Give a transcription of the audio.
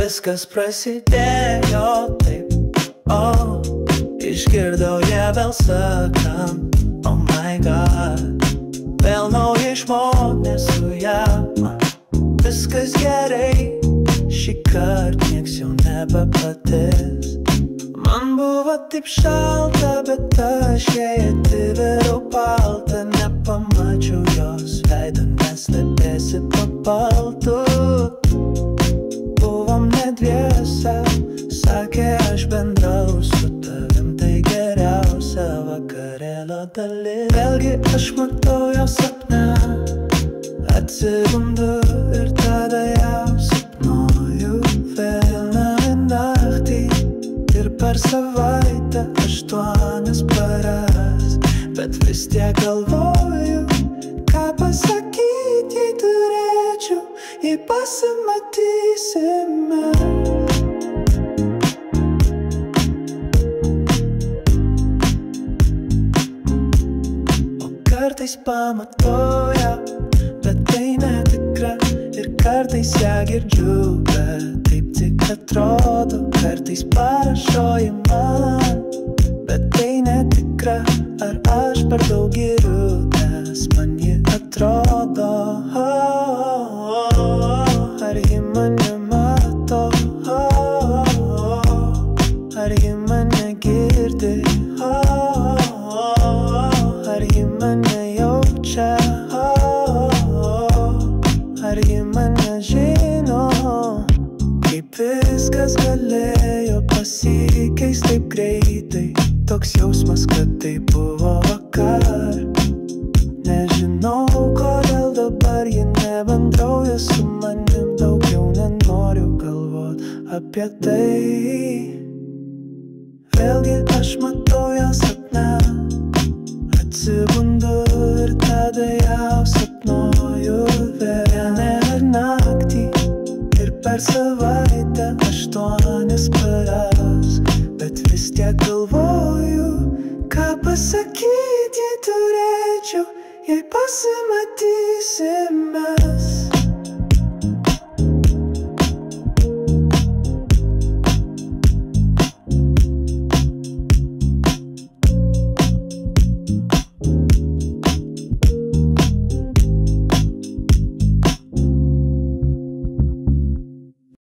viskas prasidėjo taip, išgirdau ją vėl sakant, oh my god, vėl nauji žmonės su ja, viskas gerai, šįkart nieks jau nebepatys. Man buvo taip šalta, bet aš jai atvėriau paltą, nepamačiau jos veidą, nes stebėsi po paltu. Buvom ne dviese, sakė aš bendrau su tavim, tai geriausia vakarėlio dalis. Vėlgi aš matau jos sapne, atsibundu ir tada jau sapnuoju vieną naktį. Ir per savaitę 8 paras, bet vis tiek galvoju, ką pasakyt, jei turėčiau, jei pasimatysime. O kartais pamatau ją, bet tai netikra, ir kartais ją girdžiu, bet taip tik atrodo. Kartais parašoji man, bet tai netikra, ar aš per daug giriu, nes man ji atrodo. Ar ji mane mato, ar ji mane girdi, ar ji mane jaučia, ar ji mane žino. Kaip viskas galėjo pasikeist taip greitai, toks jausmas, kad tai buvo vakar. Nežinau, kodėl dabar ji nebendrauja su manim, daugiau nenoriu galvot apie tai. Vėlgi aš matau jos sapne, atsibundu ir tada jau sapnuoju vieną naktį. Ir per savaitę 8 paras, bet vis tiek galvoju, ką pasakyt, jei turėčiau, jei pasimatysim mes.